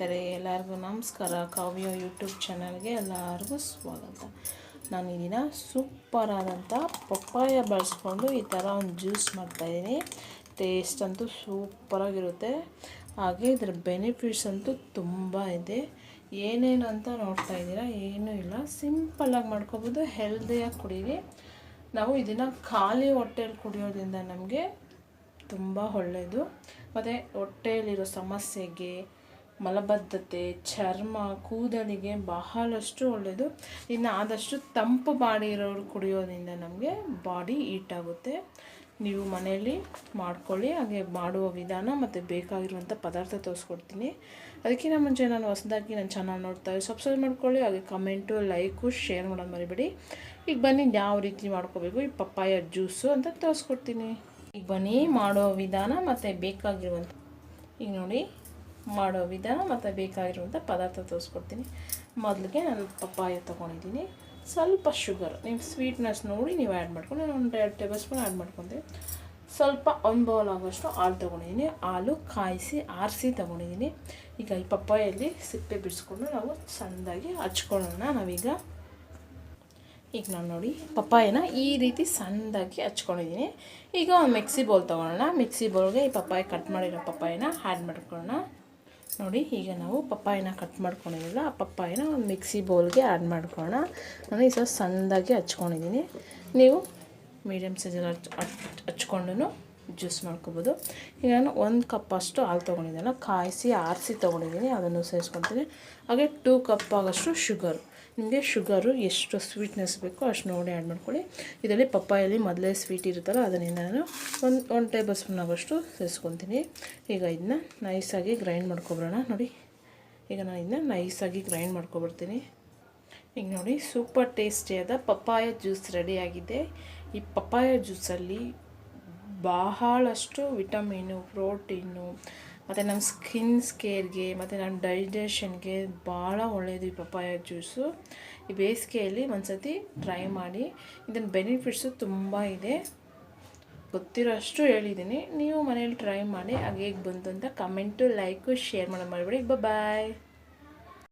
ಸ್ನೇಹಿತರೆ, ಎಲ್ಲರಿಗೂ ನಮಸ್ಕಾರ. ಕಾವ್ಯ ಯೂಟ್ಯೂಬ್ ಚಾನಲ್ಗೆ ಎಲ್ಲರಿಗೂ ಸ್ವಾಗತ. ನಾನು ಈ ದಿನ ಸೂಪರಾದಂಥ ಪಪ್ಪಾಯ ಬಳಸ್ಕೊಂಡು ಈ ಥರ ಒಂದು ಜ್ಯೂಸ್ ಮಾಡ್ತಾಯಿದ್ದೀನಿ. ಟೇಸ್ಟ್ ಅಂತೂ ಸೂಪರಾಗಿರುತ್ತೆ, ಹಾಗೆ ಇದರ ಬೆನಿಫಿಟ್ಸ್ ಅಂತೂ ತುಂಬ ಇದೆ. ಏನೇನು ಅಂತ ನೋಡ್ತಾ ಇದ್ದೀರಾ, ಏನೂ ಇಲ್ಲ, ಸಿಂಪಲ್ಲಾಗಿ ಮಾಡ್ಕೊಬೋದು, ಹೆಲ್ದಿಯಾಗಿ ಕುಡೀರಿ. ನಾವು ಇದನ್ನು ಖಾಲಿ ಹೊಟ್ಟೆಯಲ್ಲಿ ಕುಡಿಯೋದ್ರಿಂದ ನಮಗೆ ತುಂಬ ಒಳ್ಳೆಯದು. ಮತ್ತು ಹೊಟ್ಟೆಯಲ್ಲಿರೋ ಸಮಸ್ಯೆಗೆ, ಮಲಬದ್ಧತೆ, ಚರ್ಮ, ಕೂದಲಿಗೆ ಬಹಳಷ್ಟು ಒಳ್ಳೆಯದು. ಇನ್ನು ಆದಷ್ಟು ತಂಪು ಬಾಡಿ ಇರೋರು ಕುಡಿಯೋದ್ರಿಂದ ನಮಗೆ ಬಾಡಿ ಹೀಟ್ ಆಗುತ್ತೆ. ನೀವು ಮನೆಯಲ್ಲಿ ಮಾಡ್ಕೊಳ್ಳಿ. ಹಾಗೆ ಮಾಡುವ ವಿಧಾನ ಮತ್ತು ಬೇಕಾಗಿರುವಂಥ ಪದಾರ್ಥ ತೋರಿಸ್ಕೊಡ್ತೀನಿ. ಅದಕ್ಕಿಂತ ಮುಂಚೆ ನಾನು ಹೊಸದಾಗಿ ನನ್ನ ಚಾನಲ್ ನೋಡ್ತಾ ಸಬ್ಸ್ಕ್ರೈಬ್ ಮಾಡ್ಕೊಳ್ಳಿ. ಹಾಗೆ ಕಮೆಂಟು, ಲೈಕು, ಶೇರ್ ಮಾಡೋದು ಮರಿಬೇಡಿ. ಈಗ ಬನ್ನಿ ಯಾವ ರೀತಿ ಮಾಡ್ಕೋಬೇಕು ಈ ಪಪ್ಪಾಯ ಜ್ಯೂಸು ಅಂತ ತೋರಿಸ್ಕೊಡ್ತೀನಿ. ಈಗ ಬನ್ನಿ ಮಾಡೋ ವಿಧಾನ ಮತ್ತು ಬೇಕಾಗಿರುವಂಥ, ಈಗ ನೋಡಿ ಮಾಡೋ ವಿಧಾನ ಮತ್ತು ಬೇಕಾಗಿರುವಂಥ ಪದಾರ್ಥ ತೋರಿಸ್ಕೊಡ್ತೀನಿ. ಮೊದಲಿಗೆ ನಾನು ಪಪ್ಪಾಯ ತೊಗೊಂಡಿದ್ದೀನಿ. ಸ್ವಲ್ಪ ಶುಗರ್, ನೀವು ಸ್ವೀಟ್ನೆಸ್ ನೋಡಿ ನೀವು ಆ್ಯಡ್ ಮಾಡ್ಕೊಂಡು, ನಾನು 2 ಟೇಬಲ್ ಸ್ಪೂನ್ ಆ್ಯಡ್ ಮಾಡ್ಕೊತೀನಿ. ಸ್ವಲ್ಪ 1 ಬೌಲ್ ಆಗೋಷ್ಟು ಹಾಲು ತೊಗೊಂಡಿದ್ದೀನಿ. ಹಾಲು ಕಾಯಿಸಿ ಆರಿಸಿ ತೊಗೊಂಡಿದ್ದೀನಿ. ಈಗ ಈ ಪಪ್ಪಾಯಲ್ಲಿ ಸಿಪ್ಪೆ ಬಿಡಿಸ್ಕೊಂಡು ನಾವು ಸಣ್ಣದಾಗಿ ಹಚ್ಕೊಳ್ಳೋಣ. ಈಗ ನಾನು ನೋಡಿ ಪಪ್ಪಾಯನ ಈ ರೀತಿ ಸಣ್ಣದಾಗಿ ಹಚ್ಕೊಂಡಿದ್ದೀನಿ. ಈಗ ಒಂದು ಮಿಕ್ಸಿ ಬೌಲ್ ತೊಗೊಳ್ಳೋಣ. ಮಿಕ್ಸಿ ಬೌಲ್ಗೆ ಈ ಪಪ್ಪಾಯ ಕಟ್ ಮಾಡಿರೋ ಪಪ್ಪಾಯನ ಆ್ಯಡ್ ಮಾಡ್ಕೊಳ್ಳೋಣ. ನೋಡಿ, ಈಗ ನಾವು ಪಪ್ಪಾಯನ ಕಟ್ ಮಾಡ್ಕೊಂಡಿರಲ್ಲ, ಆ ಪಪ್ಪಾಯನ ಒಂದು ಮಿಕ್ಸಿ ಬೌಲ್ಗೆ ಆ್ಯಡ್ ಮಾಡ್ಕೊಳ್ಳೋಣ. ನಾನು ಈ ಸ್ವಲ್ಪ ಸಣ್ಣದಾಗಿ ಹಚ್ಕೊಂಡಿದ್ದೀನಿ. ನೀವು ಮೀಡಿಯಮ್ ಸೈಜಲ್ಲಿ ಹಚ್ಕೊಂಡು ಜ್ಯೂಸ್ ಮಾಡ್ಕೊಬೋದು. ಈಗ ನಾನು 1 ಕಪ್ಪಷ್ಟು ಹಾಲು ತೊಗೊಂಡಿದ್ದೆಲ್ಲ ಕಾಯಿಸಿ ಆರಿಸಿ ತೊಗೊಂಡಿದ್ದೀನಿ, ಅದನ್ನು ಸೇರಿಸ್ಕೊತೀನಿ. ಹಾಗೆ 2 ಕಪ್ ಆಗೋಷ್ಟು ಶುಗರು. ನಿಮಗೆ ಶುಗರು ಎಷ್ಟು ಸ್ವೀಟ್ನೆಸ್ ಬೇಕೋ ಅಷ್ಟು ನೋಡಿ ಆ್ಯಡ್ ಮಾಡ್ಕೊಳ್ಳಿ. ಇದರಲ್ಲಿ ಪಪ್ಪಾಯಲ್ಲಿ ಮೊದಲೇ ಸ್ವೀಟ್ ಇರುತ್ತಲ್ಲ, ಅದರಿಂದ ನಾನು ಒಂದು ಟೇಬಲ್ ಸ್ಪೂನ್ ಆಗೋಷ್ಟು ಸೇರಿಸ್ಕೊತೀನಿ. ಈಗ ಇದನ್ನ ನೈಸಾಗಿ ಗ್ರೈಂಡ್ ಮಾಡ್ಕೊಬರೋಣ. ನೋಡಿ, ಈಗ ನಾನು ಇದನ್ನ ನೈಸಾಗಿ ಗ್ರೈಂಡ್ ಮಾಡ್ಕೊಬರ್ತೀನಿ. ಈಗ ನೋಡಿ, ಸೂಪರ್ ಟೇಸ್ಟಿಯಾದ ಪಪ್ಪಾಯ ಜ್ಯೂಸ್ ರೆಡಿಯಾಗಿದೆ. ಈ ಪಪ್ಪಾಯ ಜ್ಯೂಸಲ್ಲಿ ಬಹಳಷ್ಟು ವಿಟಮಿನು, ಪ್ರೋಟೀನು ಮತ್ತು ನಮ್ಮ ಸ್ಕಿನ್ಸ್ ಕೇರ್ಗೆ ಮತ್ತು ನಮ್ಮ ಡೈಜೆಷನ್ಗೆ ಭಾಳ ಒಳ್ಳೆಯದು ಈ ಪಪ್ಪಾಯ ಜ್ಯೂಸು. ಈ ಬೇಸಿಗೆಯಲ್ಲಿ ಒಂದು ಸತಿ ಟ್ರೈ ಮಾಡಿ. ಇದನ್ನ ಬೆನಿಫಿಟ್ಸು ತುಂಬ ಇದೆ, ಗೊತ್ತಿರೋ ಅಷ್ಟು ಹೇಳಿದ್ದೀನಿ. ನೀವು ಮನೇಲಿ ಟ್ರೈ ಮಾಡಿ. ಹಾಗೆ ಹೇಗೆ ಬಂತು ಅಂತ ಕಮೆಂಟು, ಲೈಕು, ಶೇರ್ ಮಾಡೋದು ಮಾಡಬೇಡಿ. ಬಾಯ್.